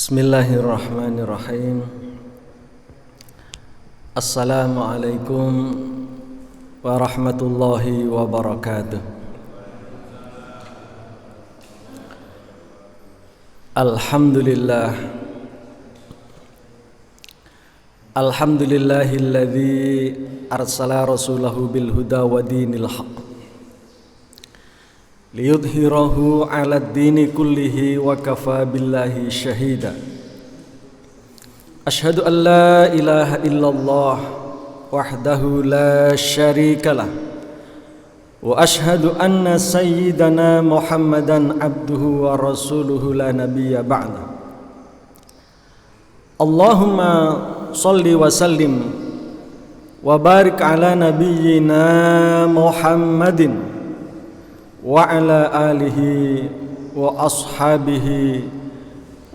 Bismillahirrahmanirrahim. Assalamualaikum warahmatullahi wabarakatuh. Alhamdulillah. Alhamdulillahilladzi arsala rasulahu bil huda wa dinil haqq liyudhhirahu 'ala ad-dini kullihi wa kafa billahi syahida. Asyhadu an la ilaha illallah wahdahu la syarikalah wa asyhadu anna sayyidana Muhammadan abduhu wa rasuluhu la nabiyya ba'da. Allahumma shalli wa sallim wa barik ala nabiyyina Muhammadin wa ala alihi wa ashabihi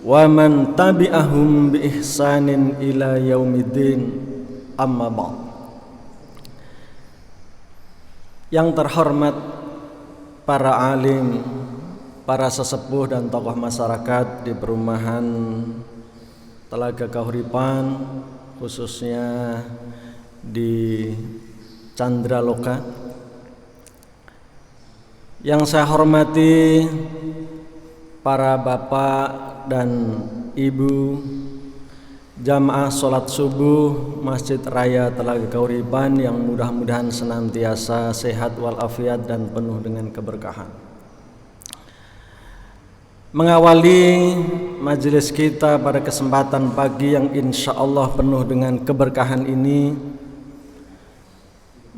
wa man tabi'ahum bi ihsanin ila yaumiddin, amma ba'd. Yang terhormat para alim, para sesepuh dan tokoh masyarakat di perumahan Telaga Kahuripan, khususnya di Candraloka. Yang saya hormati para bapak dan ibu jamaah sholat subuh Masjid Raya Telaga Kahuripan yang mudah-mudahan senantiasa sehat walafiat dan penuh dengan keberkahan. Mengawali majelis kita pada kesempatan pagi yang insya Allah penuh dengan keberkahan ini,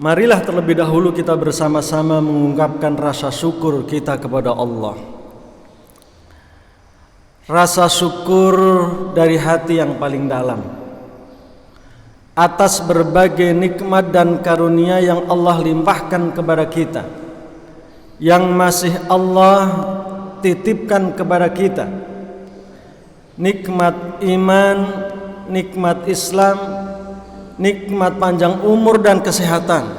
marilah terlebih dahulu kita bersama-sama mengungkapkan rasa syukur kita kepada Allah. Rasa syukur dari hati yang paling dalam atas berbagai nikmat dan karunia yang Allah limpahkan kepada kita, yang masih Allah titipkan kepada kita. Nikmat iman, nikmat Islam, nikmat panjang umur dan kesehatan,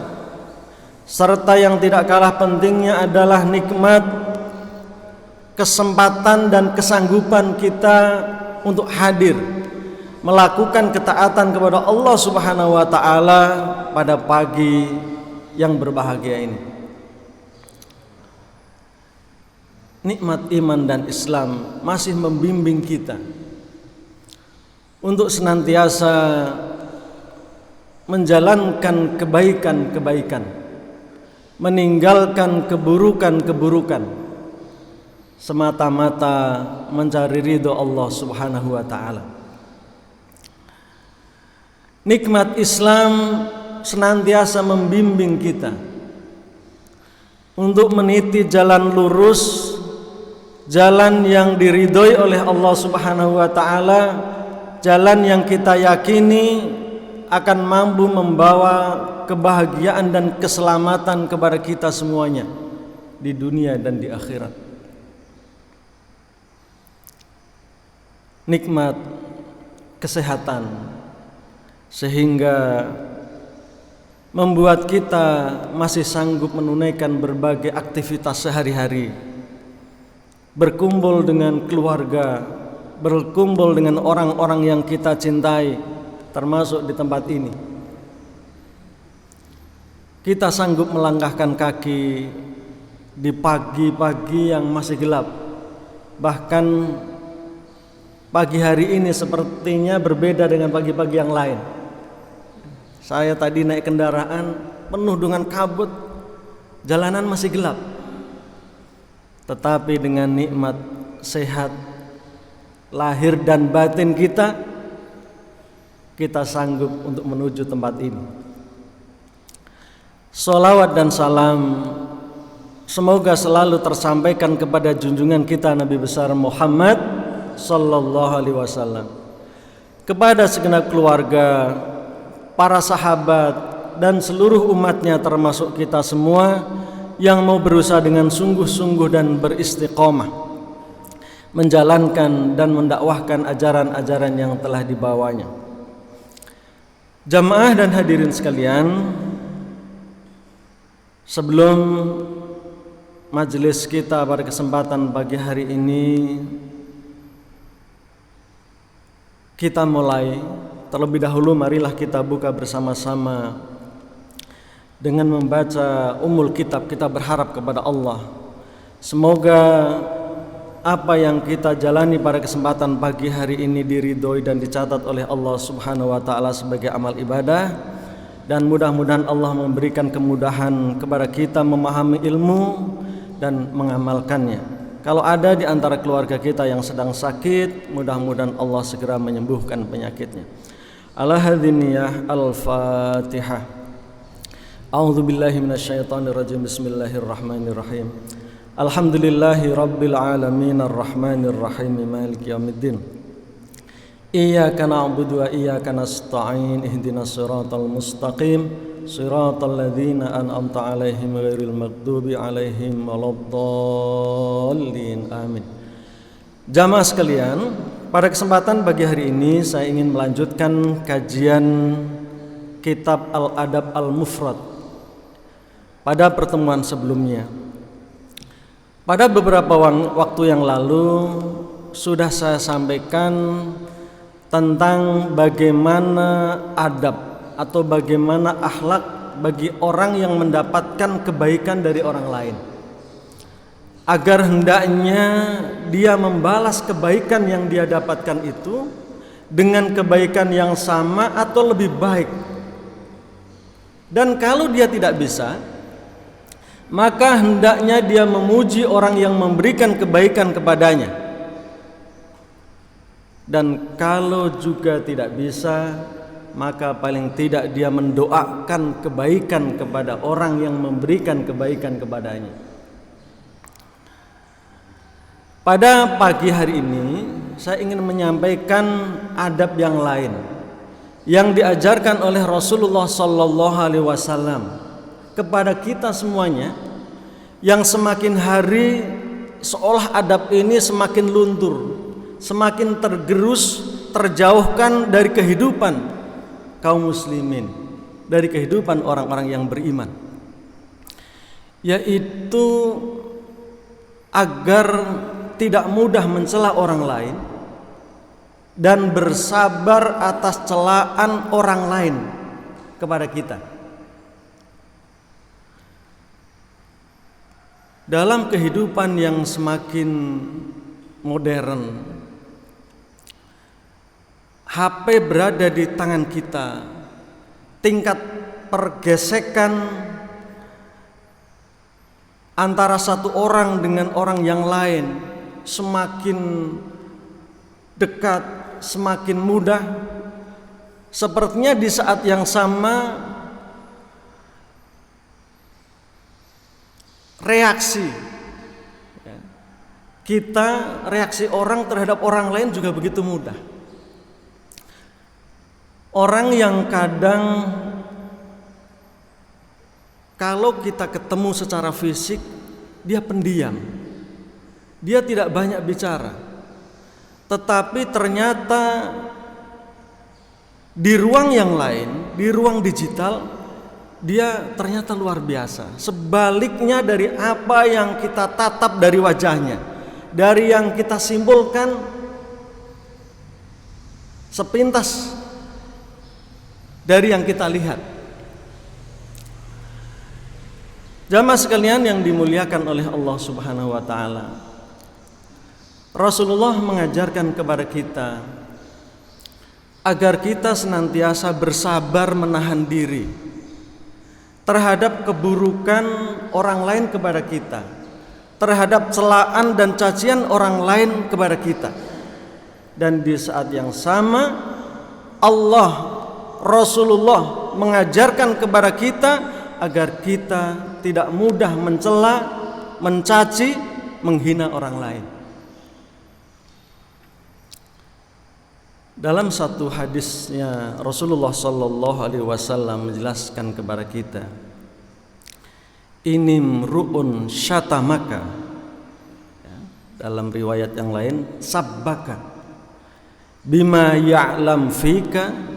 serta yang tidak kalah pentingnya adalah nikmat kesempatan dan kesanggupan kita untuk hadir melakukan ketaatan kepada Allah Subhanahu wa taala pada pagi yang berbahagia ini. Nikmat iman dan Islam masih membimbing kita untuk senantiasa menjalankan kebaikan-kebaikan, meninggalkan keburukan-keburukan, semata-mata mencari ridho Allah Subhanahu wa taala. Nikmat Islam senantiasa membimbing kita untuk meniti jalan lurus, jalan yang diridhoi oleh Allah Subhanahu wa taala, jalan yang kita yakini akan mampu membawa kebahagiaan dan keselamatan kepada kita semuanya di dunia dan di akhirat. Nikmat kesehatan sehingga membuat kita masih sanggup menunaikan berbagai aktivitas sehari-hari, berkumpul dengan keluarga, berkumpul dengan orang-orang yang kita cintai, termasuk di tempat ini. Kita sanggup melangkahkan kaki di pagi-pagi yang masih gelap. Bahkan pagi hari ini sepertinya berbeda dengan pagi-pagi yang lain. Saya tadi naik kendaraan penuh dengan kabut, jalanan masih gelap. Tetapi dengan nikmat sehat lahir dan batin kita sanggup untuk menuju tempat ini. Sholawat dan salam semoga selalu tersampaikan kepada junjungan kita Nabi besar Muhammad sallallahu alaihi wasallam, kepada segenap keluarga, para sahabat dan seluruh umatnya, termasuk kita semua yang mau berusaha dengan sungguh-sungguh dan beristiqomah menjalankan dan mendakwahkan ajaran-ajaran yang telah dibawanya. Jamaah dan hadirin sekalian, sebelum majelis kita pada kesempatan pagi hari ini kita mulai. Terlebih dahulu marilah kita buka bersama-sama dengan membaca Ummul Kitab. Kita berharap kepada Allah, semoga apa yang kita jalani pada kesempatan pagi hari ini diridhoi dan dicatat oleh Allah Subhanahu wa taala sebagai amal ibadah, dan mudah-mudahan Allah memberikan kemudahan kepada kita memahami ilmu dan mengamalkannya. Kalau ada di antara keluarga kita yang sedang sakit, mudah-mudahan Allah segera menyembuhkan penyakitnya. Ala hadhiniyah al-Fatihah. A'udzu billahi minasyaitonir rajim. Bismillahirrahmanirrahim. Alhamdulillahi rabbil alamin arrahmanir rahim maliki yaumiddin. Iyyaka na'budu wa iyyaka nasta'in. Ihdinas siratal mustaqim. Shiratal ladzina an'amta 'alaihim ghairil maghdubi 'alaihim waladdallin. Amin. Jamaah sekalian, pada kesempatan pagi hari ini saya ingin melanjutkan kajian kitab Al-Adab Al-Mufrad. Pada pertemuan sebelumnya, pada beberapa waktu yang lalu sudah saya sampaikan tentang bagaimana adab atau bagaimana akhlak bagi orang yang mendapatkan kebaikan dari orang lain, agar hendaknya dia membalas kebaikan yang dia dapatkan itu dengan kebaikan yang sama atau lebih baik. Dan kalau dia tidak bisa, maka hendaknya dia memuji orang yang memberikan kebaikan kepadanya. Dan kalau juga tidak bisa, maka paling tidak dia mendoakan kebaikan kepada orang yang memberikan kebaikan kepadanya. Pada pagi hari ini saya ingin menyampaikan adab yang lain yang diajarkan oleh Rasulullah sallallahu alaihi wasallam kepada kita semuanya, yang semakin hari seolah adab ini semakin luntur, semakin tergerus, terjauhkan dari kehidupan kaum muslimin, dari kehidupan orang-orang yang beriman, yaitu agar tidak mudah mencela orang lain dan bersabar atas celaan orang lain kepada kita. Dalam kehidupan yang semakin modern, HP berada di tangan kita. Tingkat pergesekan antara satu orang dengan orang yang lain semakin dekat, semakin mudah. Sepertinya di saat yang sama reaksi kita, reaksi orang terhadap orang lain juga begitu mudah. Orang yang kadang kalau kita ketemu secara fisik, dia pendiam, dia tidak banyak bicara, tetapi ternyata di ruang yang lain, di ruang digital, dia ternyata luar biasa. Sebaliknya dari apa yang kita tatap dari wajahnya, dari yang kita simpulkan sepintas dari yang kita lihat. Jamaah sekalian yang dimuliakan oleh Allah Subhanahu wa taala, Rasulullah mengajarkan kepada kita agar kita senantiasa bersabar menahan diri terhadap keburukan orang lain kepada kita, terhadap celaan dan cacian orang lain kepada kita. Dan di saat yang sama Rasulullah mengajarkan kepada kita agar kita tidak mudah mencela, mencaci, menghina orang lain. Dalam satu hadisnya Rasulullah sallallahu alaihi wasallam menjelaskan kepada kita, ini mru'un syatamaka, dalam riwayat yang lain sabbaka bima ya'lam fika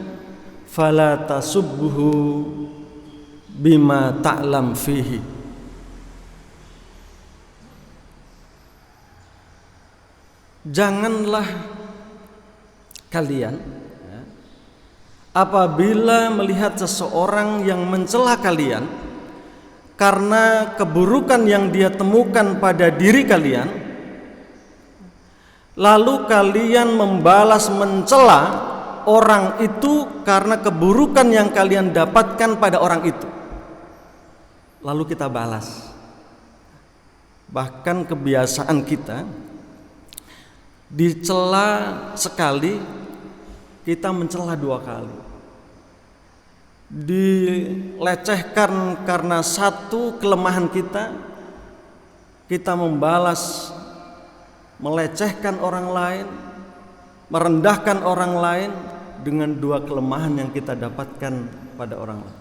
fala tasubbuhu bima ta'lam fihi. Janganlah kalian apabila melihat seseorang yang mencela kalian karena keburukan yang dia temukan pada diri kalian, lalu kalian membalas mencela orang itu karena keburukan yang kalian dapatkan pada orang itu, lalu kita balas. Bahkan kebiasaan kita dicela sekali, kita mencela 2 kali. Dilecehkan karena satu kelemahan kita, kita membalas melecehkan orang lain, merendahkan orang lain dengan 2 kelemahan yang kita dapatkan pada orang lain.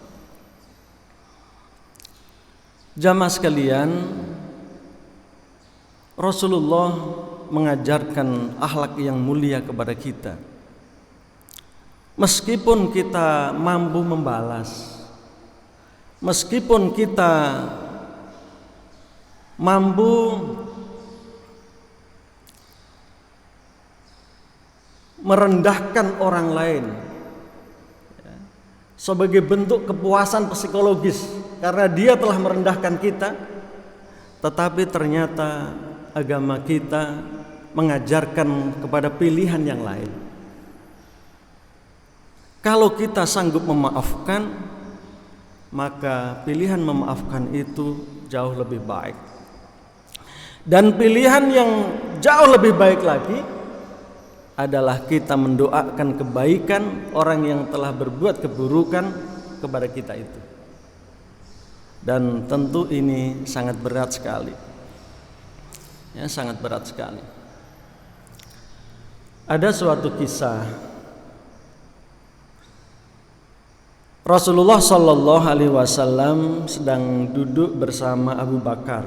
Jamaah sekalian, Rasulullah mengajarkan akhlak yang mulia kepada kita. Meskipun kita mampu membalas, meskipun kita mampu merendahkan orang lain sebagai bentuk kepuasan psikologis karena dia telah merendahkan kita, tetapi ternyata agama kita mengajarkan kepada pilihan yang lain. Kalau kita sanggup memaafkan, maka pilihan memaafkan itu jauh lebih baik. Dan pilihan yang jauh lebih baik lagi adalah kita mendoakan kebaikan orang yang telah berbuat keburukan kepada kita itu. Dan tentu ini sangat berat sekali. Ya, sangat berat sekali. Ada suatu kisah Rasulullah Shallallahu Alaihi Wasallam sedang duduk bersama Abu Bakar.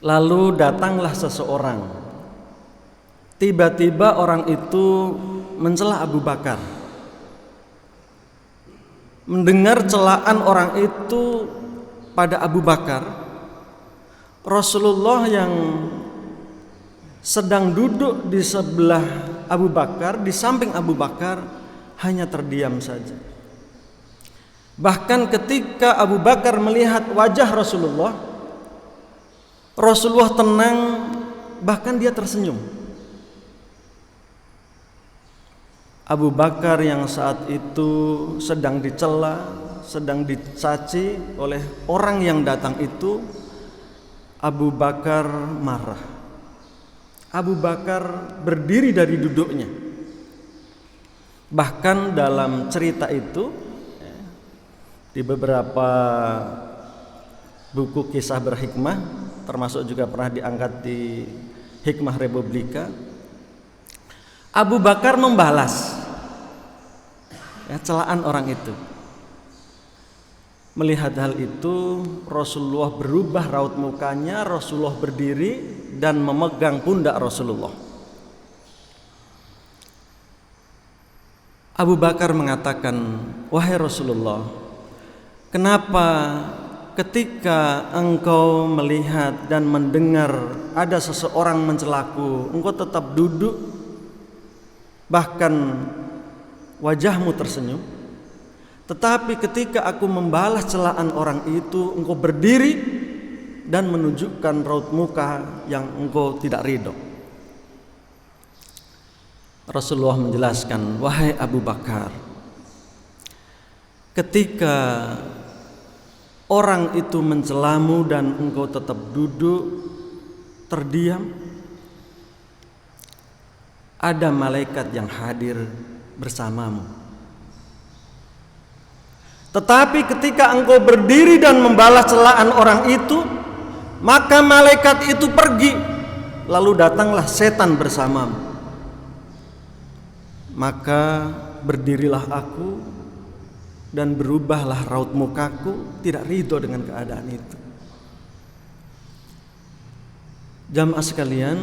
Lalu datanglah seseorang. Tiba-tiba orang itu mencela Abu Bakar. Mendengar celaan orang itu pada Abu Bakar, Rasulullah yang sedang duduk di sebelah Abu Bakar, di samping Abu Bakar, hanya terdiam saja. Bahkan ketika Abu Bakar melihat wajah Rasulullah, Rasulullah tenang, bahkan dia tersenyum. Abu Bakar yang saat itu sedang dicela, sedang dicaci oleh orang yang datang itu, Abu Bakar marah. Abu Bakar berdiri dari duduknya. Bahkan dalam cerita itu, di beberapa buku kisah berhikmah, termasuk juga pernah diangkat di Hikmah Republika, Abu Bakar membalas celaan orang itu. Melihat hal itu, Rasulullah berubah raut mukanya, Rasulullah berdiri dan memegang pundak Rasulullah. Abu Bakar mengatakan, "Wahai Rasulullah, kenapa ketika engkau melihat dan mendengar ada seseorang mencelaku, engkau tetap duduk, bahkan wajahmu tersenyum? Tetapi ketika aku membalas celaan orang itu, engkau berdiri dan menunjukkan raut muka yang engkau tidak ridho." Rasulullah menjelaskan, "Wahai Abu Bakar, ketika orang itu mencelamu dan engkau tetap duduk terdiam, ada malaikat yang hadir bersamamu. Tetapi ketika engkau berdiri dan membalas celaan orang itu, maka malaikat itu pergi, lalu datanglah setan bersamamu. Maka berdirilah aku dan berubahlah raut mukaku, tidak ridho dengan keadaan itu." Jamaah sekalian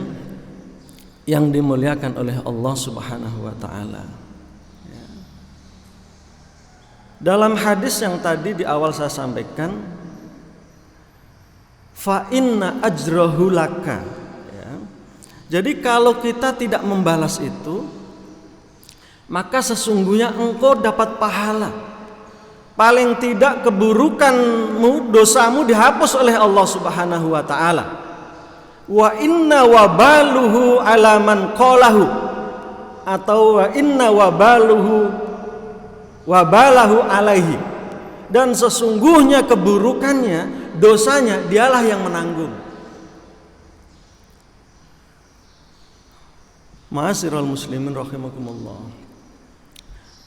yang dimuliakan oleh Allah Subhanahu wa taala. Dalam hadis yang tadi di awal saya sampaikan, fa inna ajrahu laka, Jadi kalau kita tidak membalas itu, maka sesungguhnya engkau dapat pahala. Paling tidak keburukanmu, dosamu dihapus oleh Allah Subhanahu wa taala. Wa inna wabaluhu ala man qalahu, atau wa inna wabalahu alaihi. Dan sesungguhnya keburukannya, dosanya dialah yang menanggung. Ma'asyiral muslimin rahimakumullah.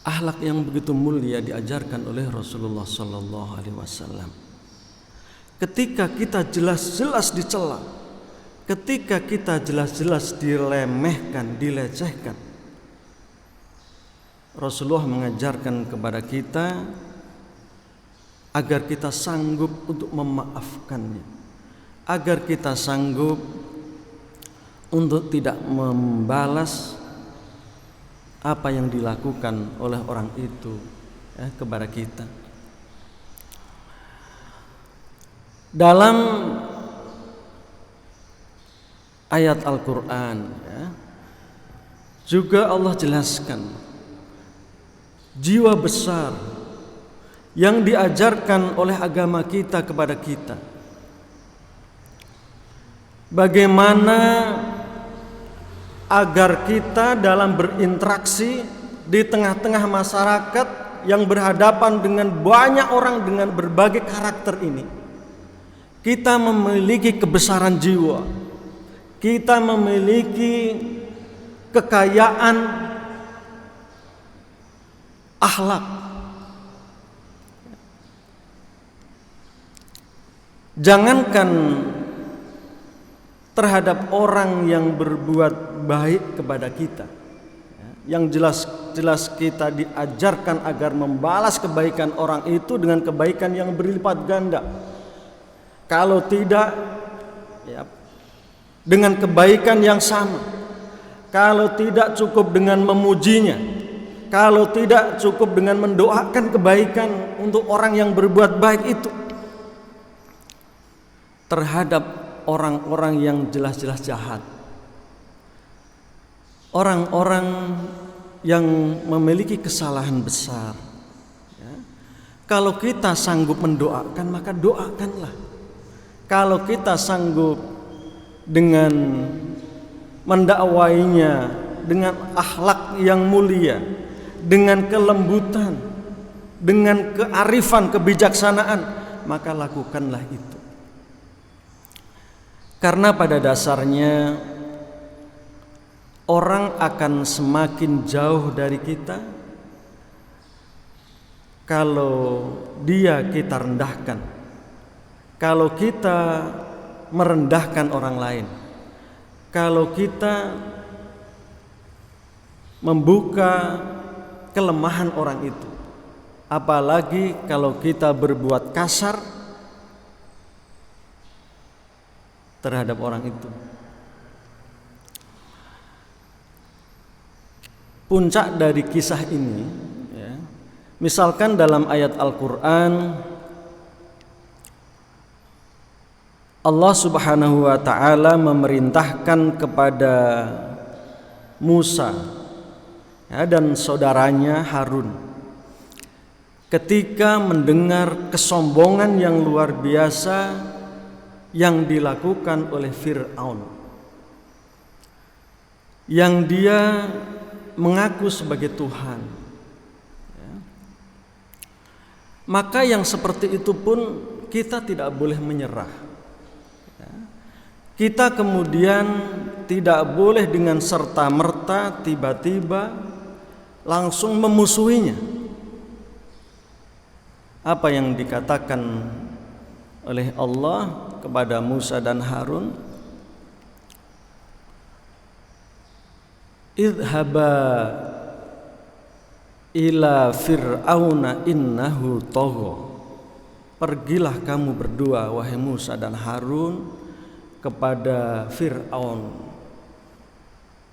Akhlak yang begitu mulia diajarkan oleh Rasulullah sallallahu alaihi wasallam. Ketika kita jelas-jelas dicela, ketika kita jelas-jelas diremehkan, dilecehkan, Rasulullah mengajarkan kepada kita agar kita sanggup untuk memaafkannya, agar kita sanggup untuk tidak membalas apa yang dilakukan oleh orang itu kepada kita. Dalam ayat Al-Quran juga Allah jelaskan jiwa besar yang diajarkan oleh agama kita kepada kita. Bagaimana agar kita dalam berinteraksi di tengah-tengah masyarakat yang berhadapan dengan banyak orang dengan berbagai karakter ini, kita memiliki kebesaran jiwa, kita memiliki kekayaan akhlak. Jangankan terhadap orang yang berbuat baik kepada kita, yang jelas-jelas kita diajarkan agar membalas kebaikan orang itu dengan kebaikan yang berlipat ganda. Kalau tidak, dengan kebaikan yang sama. Kalau tidak cukup dengan memujinya, kalau tidak cukup dengan mendoakan kebaikan untuk orang yang berbuat baik itu. Terhadap orang-orang yang jelas-jelas jahat, orang-orang yang memiliki kesalahan besar, kalau kita sanggup mendoakan, maka doakanlah. Kalau kita sanggup dengan mendakwainya dengan akhlak yang mulia, dengan kelembutan, dengan kearifan, kebijaksanaan, maka lakukanlah itu. Karena pada dasarnya orang akan semakin jauh dari kita kalau dia kita rendahkan, kalau kita merendahkan orang lain, kalau kita membuka kelemahan orang itu, apalagi kalau kita berbuat kasar terhadap orang itu. Puncak dari kisah ini, misalkan dalam ayat Al-Quran, Allah Subhanahu wa ta'ala memerintahkan kepada Musa dan saudaranya Harun ketika mendengar kesombongan yang luar biasa yang dilakukan oleh Fir'aun, yang dia mengaku sebagai Tuhan, maka yang seperti itu pun kita tidak boleh menyerah. Kita kemudian tidak boleh dengan serta-merta tiba-tiba langsung memusuhinya. Apa yang dikatakan oleh Allah kepada Musa dan Harun, idhaba ila fir'auna innahu tagha. Pergilah kamu berdua wahai Musa dan Harun kepada Fir'aun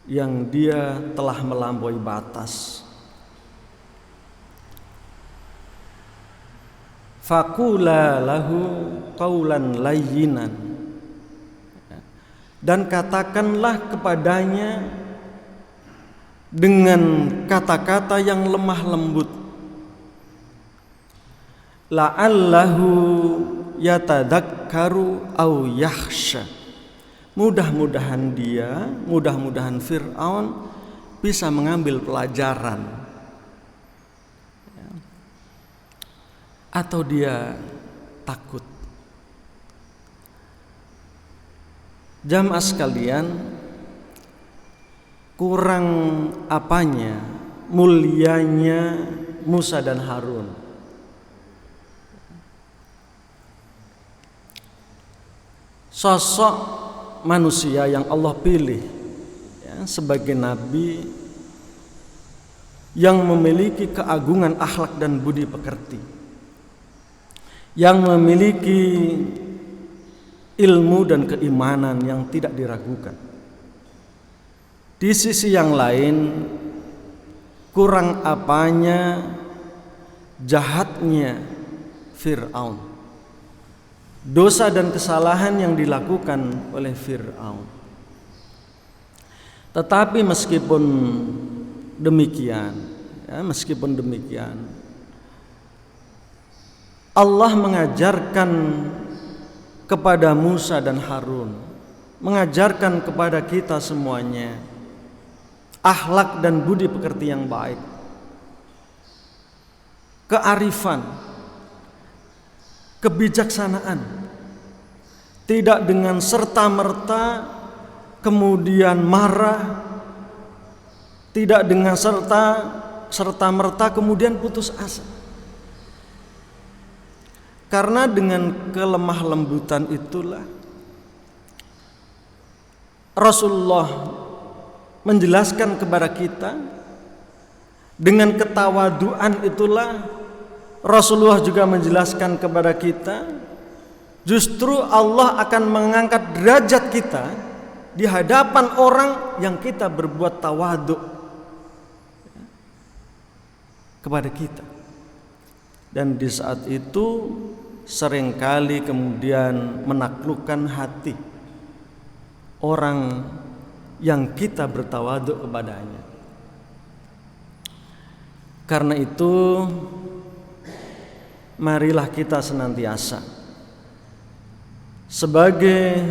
yang dia telah melampaui batas. Faqula lahu qaulan layyinan. dan katakanlah kepadanya dengan kata-kata yang lemah lembut, la'allahu yatadakkaru au yakhsha. Mudah-mudahan Fir'aun bisa mengambil pelajaran, atau dia takut. Jamaah sekalian, kurang apanya mulianya Musa dan Harun. Sosok manusia yang Allah pilih sebagai nabi yang memiliki keagungan akhlak dan budi pekerti, yang memiliki ilmu dan keimanan yang tidak diragukan. Di sisi yang lain, kurang apanya jahatnya Fir'aun, dosa dan kesalahan yang dilakukan oleh Fir'aun. Tetapi meskipun demikian, Allah mengajarkan kepada Musa dan Harun, mengajarkan kepada kita semuanya akhlak dan budi pekerti yang baik, kearifan, kebijaksanaan, tidak dengan serta-merta kemudian marah, tidak dengan serta-merta kemudian putus asa. Karena dengan kelemah lembutan itulah Rasulullah menjelaskan kepada kita, dengan ketawaduan itulah Rasulullah juga menjelaskan kepada kita, justru Allah akan mengangkat derajat kita di hadapan orang yang kita berbuat tawadu kepada kita. Dan di saat itu seringkali kemudian menaklukkan hati orang yang kita bertawaduk kepadanya. Karena itu marilah kita senantiasa sebagai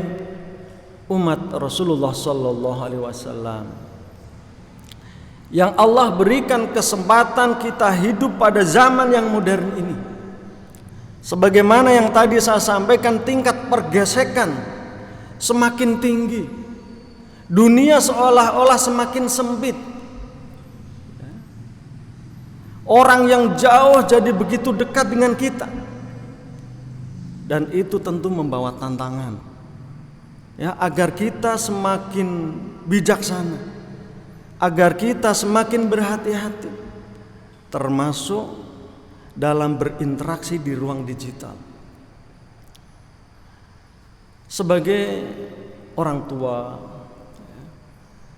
umat Rasulullah sallallahu alaihi wasallam yang Allah berikan kesempatan kita hidup pada zaman yang modern ini, sebagaimana yang tadi saya sampaikan, tingkat pergesekan semakin tinggi, dunia seolah-olah semakin sempit, orang yang jauh jadi begitu dekat dengan kita, dan itu tentu membawa tantangan, agar kita semakin bijaksana, agar kita semakin berhati-hati, termasuk dalam berinteraksi di ruang digital. Sebagai orang tua,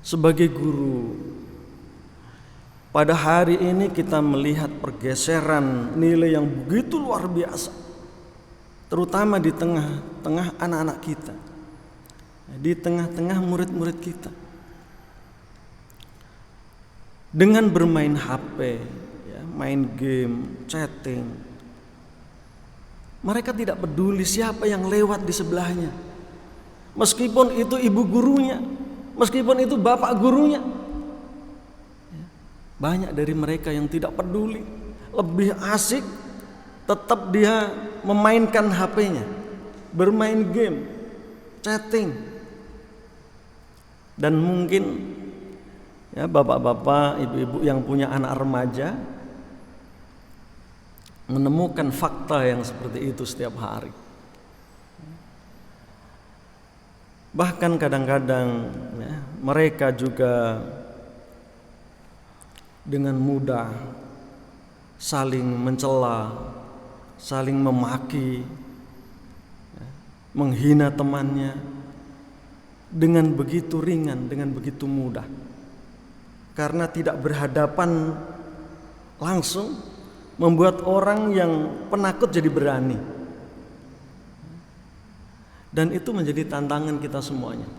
sebagai guru, pada hari ini kita melihat pergeseran nilai yang begitu luar biasa, terutama di tengah-tengah anak-anak kita, di tengah-tengah murid-murid kita. Dengan bermain HP, main game, chatting, mereka tidak peduli siapa yang lewat di sebelahnya, meskipun itu ibu gurunya, meskipun itu bapak gurunya. Banyak dari mereka yang tidak peduli, lebih asik tetap dia memainkan HP-nya, bermain game, chatting. Dan mungkin bapak-bapak, ibu-ibu yang punya anak remaja menemukan fakta yang seperti itu setiap hari. Bahkan kadang-kadang mereka juga dengan mudah saling mencela, saling memaki, menghina temannya dengan begitu ringan, dengan begitu mudah. Karena tidak berhadapan langsung, membuat orang yang penakut jadi berani. Dan itu menjadi tantangan kita semuanya.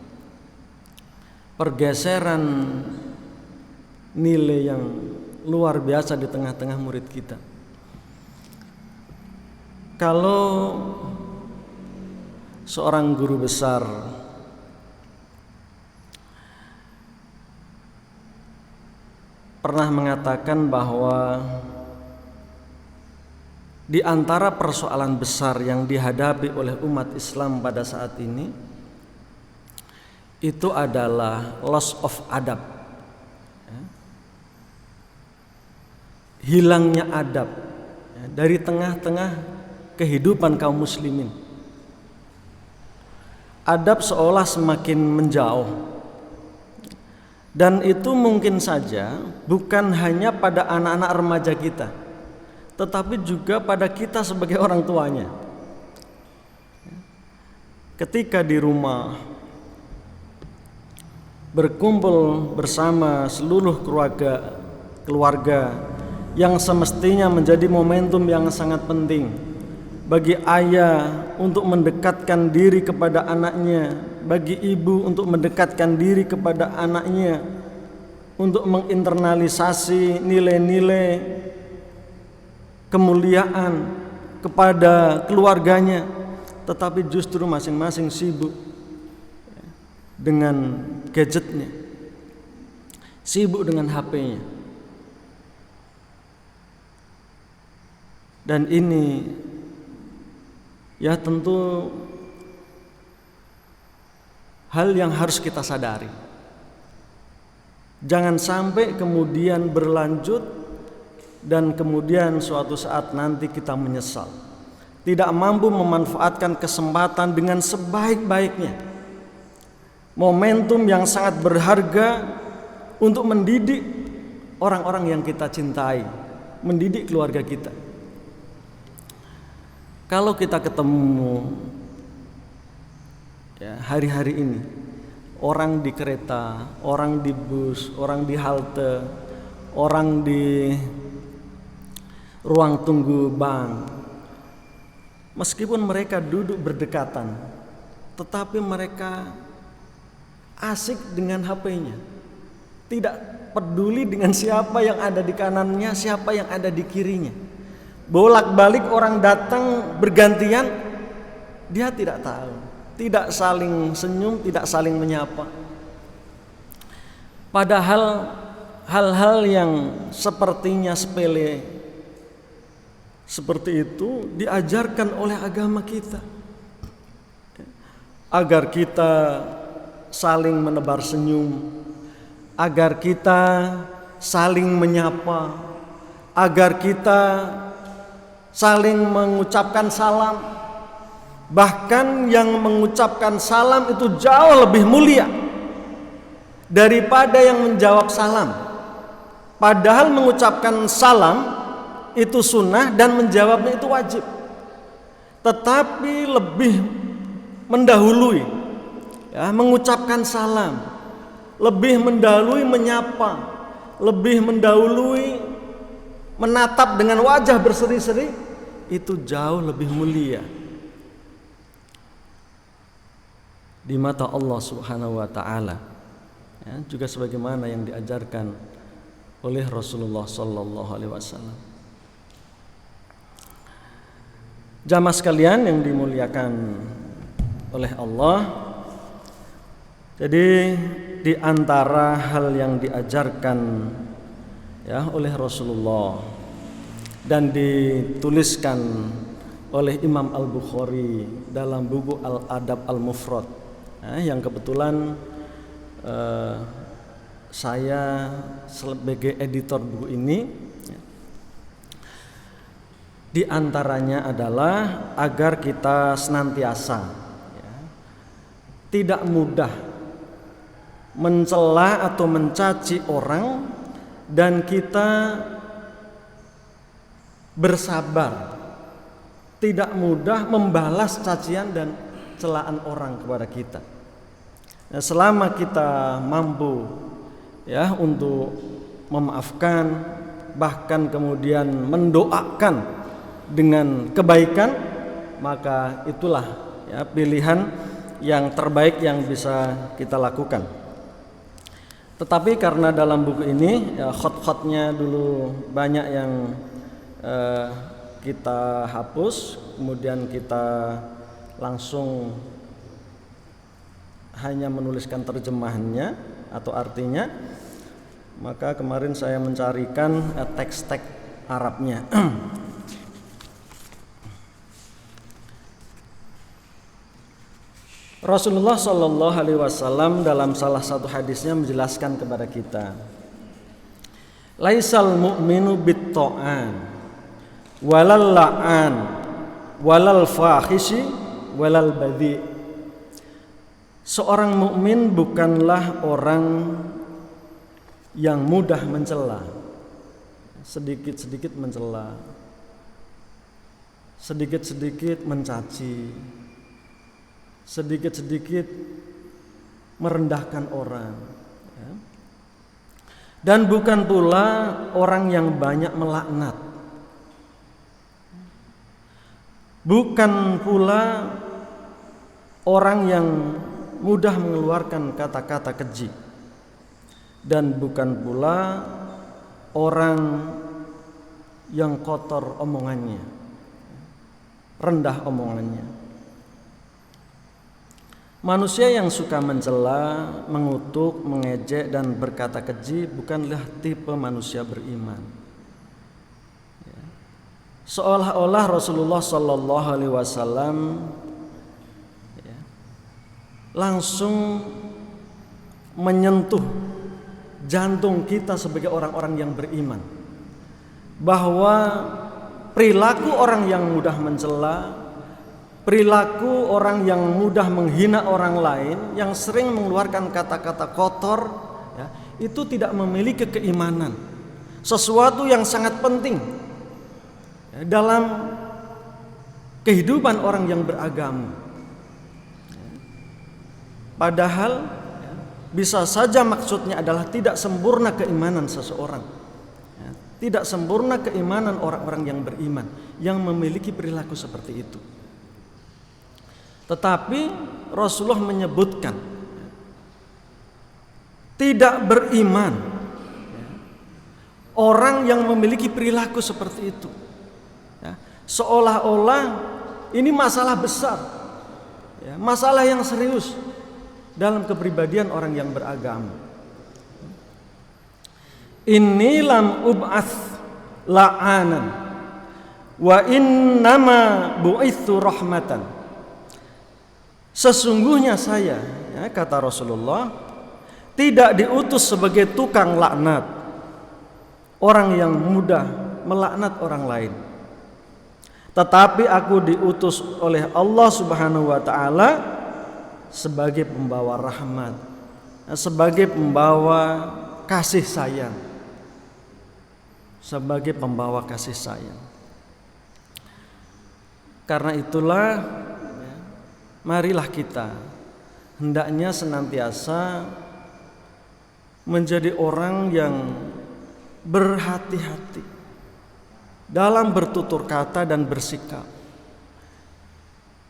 pergeseran nilai yang luar biasa di tengah-tengah murid kita. Kalau seorang guru besar pernah mengatakan bahwa di antara persoalan besar yang dihadapi oleh umat Islam pada saat ini itu adalah loss of adab, hilangnya adab dari tengah-tengah kehidupan kaum muslimin. Adab seolah semakin menjauh, dan itu mungkin saja bukan hanya pada anak-anak remaja kita, tetapi juga pada kita sebagai orang tuanya. Ketika di rumah berkumpul bersama seluruh keluarga yang semestinya menjadi momentum yang sangat penting bagi ayah untuk mendekatkan diri kepada anaknya, bagi ibu untuk mendekatkan diri kepada anaknya, untuk menginternalisasi nilai-nilai kemuliaan kepada keluarganya, tetapi justru masing-masing sibuk dengan gadgetnya, sibuk dengan HP-nya. Dan ini ya tentu hal yang harus kita sadari. Jangan sampai kemudian berlanjut dan kemudian suatu saat nanti kita menyesal, tidak mampu memanfaatkan kesempatan dengan sebaik-baiknya. Momentum yang sangat berharga untuk mendidik orang-orang yang kita cintai, mendidik keluarga kita. Kalau kita ketemu ya, hari-hari ini orang di kereta, orang di bus, orang di halte, orang di ruang tunggu bank, meskipun mereka duduk berdekatan, tetapi mereka asik dengan HP-nya, tidak peduli dengan siapa yang ada di kanannya, siapa yang ada di kirinya. Bolak-balik orang datang bergantian, dia tidak tahu, tidak saling senyum, tidak saling menyapa. Padahal hal-hal yang sepertinya sepele seperti itu diajarkan oleh agama kita, agar kita saling menebar senyum, agar kita saling menyapa, agar kita saling mengucapkan salam. Bahkan yang mengucapkan salam itu jauh lebih mulia daripada yang menjawab salam. Padahal mengucapkan salam itu sunnah dan menjawabnya itu wajib, tetapi lebih mendahului ya, mengucapkan salam, lebih mendahului menyapa, lebih mendahului menatap dengan wajah berseri-seri, itu jauh lebih mulia di mata Allah Subhanahu wa taala. Ya, juga sebagaimana yang diajarkan oleh Rasulullah sallallahu alaihi wasallam. Jamaah sekalian yang dimuliakan oleh Allah, jadi di antara hal yang diajarkan ya oleh Rasulullah dan dituliskan oleh Imam Al-Bukhari dalam buku Al-Adab Al-Mufrad ya, yang kebetulan saya sebagai editor buku ini, di antaranya adalah agar kita senantiasa ya, tidak mudah mencela atau mencaci orang, dan kita bersabar, tidak mudah membalas cacian dan celaan orang kepada kita. Nah, selama kita mampu ya untuk memaafkan, bahkan kemudian mendoakan dengan kebaikan, maka itulah ya pilihan yang terbaik yang bisa kita lakukan. Tetapi karena dalam buku ini ya, khot-khotnya dulu banyak yang kita hapus, kemudian kita langsung hanya menuliskan terjemahannya atau artinya, maka kemarin saya mencarikan teks-teks Arabnya. Rasulullah Shallallahu Alaihi Wasallam dalam salah satu hadisnya menjelaskan kepada kita, laisal mu'minu bit-ta'an walal la'an walal fahishi walal badhi. Seorang mukmin bukanlah orang yang mudah mencela, sedikit-sedikit mencela, sedikit-sedikit mencaci, sedikit-sedikit merendahkan orang, ya. Dan bukan pula orang yang banyak melaknat, bukan pula orang yang mudah mengeluarkan kata-kata keji, dan bukan pula orang yang kotor omongannya, rendah omongannya. Manusia yang suka mencela, mengutuk, mengejek dan berkata keji bukanlah tipe manusia beriman. Seolah-olah Rasulullah Shallallahu Alaihi Wasallam langsung menyentuh jantung kita sebagai orang-orang yang beriman, bahwa perilaku orang yang mudah mencela, perilaku orang yang mudah menghina orang lain, yang sering mengeluarkan kata-kata kotor, ya, itu tidak memiliki keimanan. Sesuatu yang sangat penting ya, dalam kehidupan orang yang beragama. Padahal ya, bisa saja maksudnya adalah tidak sempurna keimanan seseorang, ya, tidak sempurna keimanan orang-orang yang beriman yang memiliki perilaku seperti itu. Tetapi Rasulullah menyebutkan tidak beriman orang yang memiliki perilaku seperti itu, ya, seolah-olah ini masalah besar, ya, masalah yang serius dalam kepribadian orang yang beragama. Inni lam ub'ats la'anan wa innama bu'itsu rahmatan. Sesungguhnya saya, ya, kata Rasulullah, tidak diutus sebagai tukang laknat, orang yang mudah melaknat orang lain. Tetapi aku diutus oleh Allah Subhanahu wa taala sebagai pembawa rahmat, sebagai pembawa kasih sayang, sebagai pembawa kasih sayang. Karena itulah marilah kita hendaknya senantiasa menjadi orang yang berhati-hati dalam bertutur kata dan bersikap,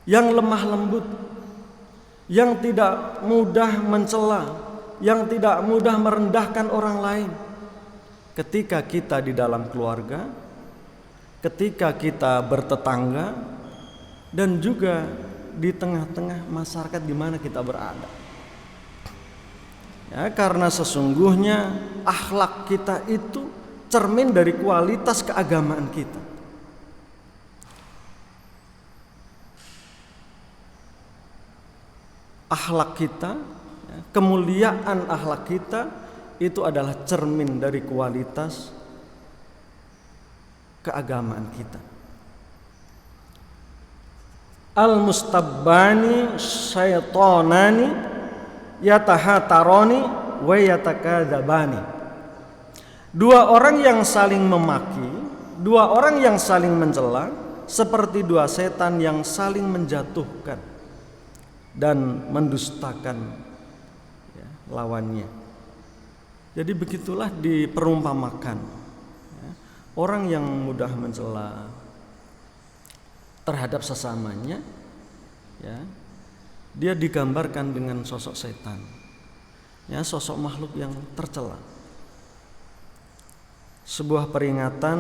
yang lemah lembut, yang tidak mudah mencela, yang tidak mudah merendahkan orang lain. Ketika kita di dalam keluarga, ketika kita bertetangga, dan juga di tengah-tengah masyarakat di mana kita berada. Ya, karena sesungguhnya akhlak kita itu cermin dari kualitas keagamaan kita. Akhlak kita, ya, kemuliaan akhlak kita itu adalah cermin dari kualitas keagamaan kita. Al-mustabbani syaitonani yatahataroni wa yatakadzabani. Dua orang yang saling memaki, dua orang yang saling mencela, seperti dua setan yang saling menjatuhkan dan mendustakan, ya, lawannya. Jadi begitulah diperumpamakan, ya, orang yang mudah mencela terhadap sesamanya, ya, dia digambarkan dengan sosok setan. ya, sosok makhluk yang tercela. Sebuah peringatan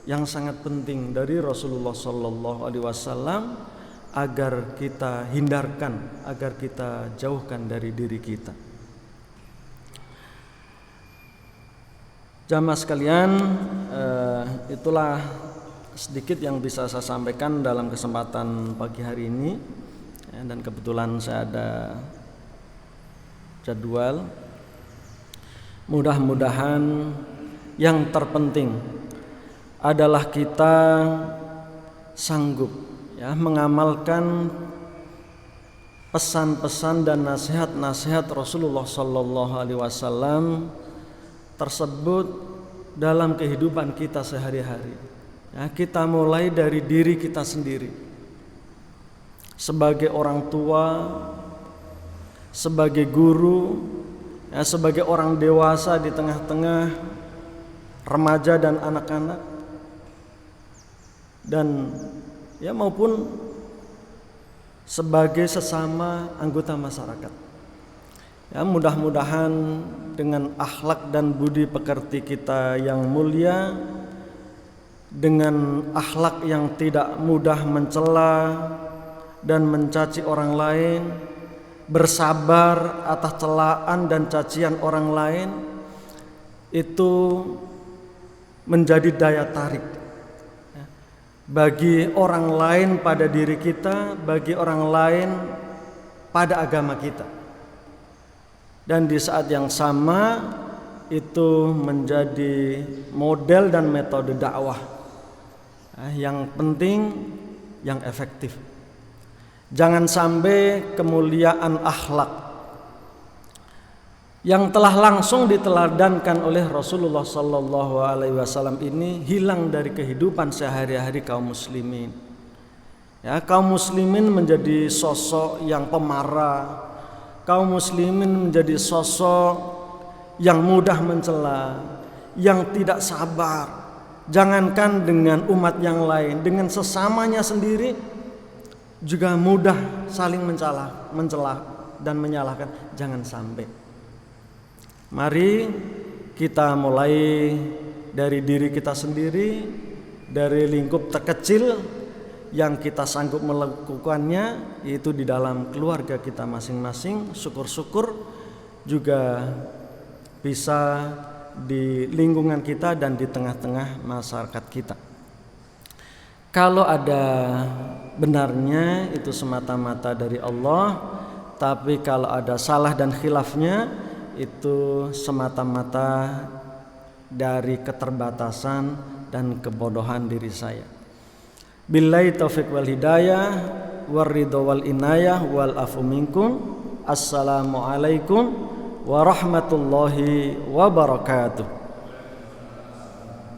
yang sangat penting dari Rasulullah Sallallahu Alaihi Wasallam agar kita hindarkan, agar kita jauhkan dari diri kita. Jamaah sekalian, itulah sedikit yang bisa saya sampaikan dalam kesempatan pagi hari ini, dan kebetulan saya ada jadwal. Mudah-mudahan yang terpenting adalah kita sanggup, ya, mengamalkan pesan-pesan dan nasihat-nasihat Rasulullah Sallallahu Alaihi Wasallam tersebut dalam kehidupan kita sehari-hari. Ya, kita mulai dari diri kita sendiri sebagai orang tua, sebagai guru, ya, sebagai orang dewasa di tengah-tengah remaja dan anak-anak, dan ya maupun sebagai sesama anggota masyarakat. Ya, mudah-mudahan dengan akhlak dan budi pekerti kita yang mulia, dengan akhlak yang tidak mudah mencela dan mencaci orang lain, bersabar atas celaan dan cacian orang lain, itu menjadi daya tarik bagi orang lain pada diri kita, bagi orang lain pada agama kita. Dan di saat yang sama itu menjadi model dan metode dakwah yang penting, yang efektif. Jangan sampai kemuliaan akhlak yang telah langsung diteladankan oleh Rasulullah Sallallahu Alaihi Wasallam ini hilang dari kehidupan sehari-hari kaum muslimin. Ya, kaum muslimin menjadi sosok yang pemarah, kaum muslimin menjadi sosok yang mudah mencela, yang tidak sabar. Jangankan dengan umat yang lain, dengan sesamanya sendiri juga mudah saling mencela dan menyalahkan. Jangan sampai. Mari kita mulai dari diri kita sendiri, dari lingkup terkecil yang kita sanggup melakukannya, yaitu di dalam keluarga kita masing-masing. Syukur-syukur juga bisa di lingkungan kita dan di tengah-tengah masyarakat kita. Kalau ada benarnya itu semata-mata dari Allah, tapi kalau ada salah dan khilafnya itu semata-mata dari keterbatasan dan kebodohan diri saya. Billahi taufiq wal hidayah war ridho wal inayah wal afu minkum. Assalamualaikum warahmatullahi wabarakatuh.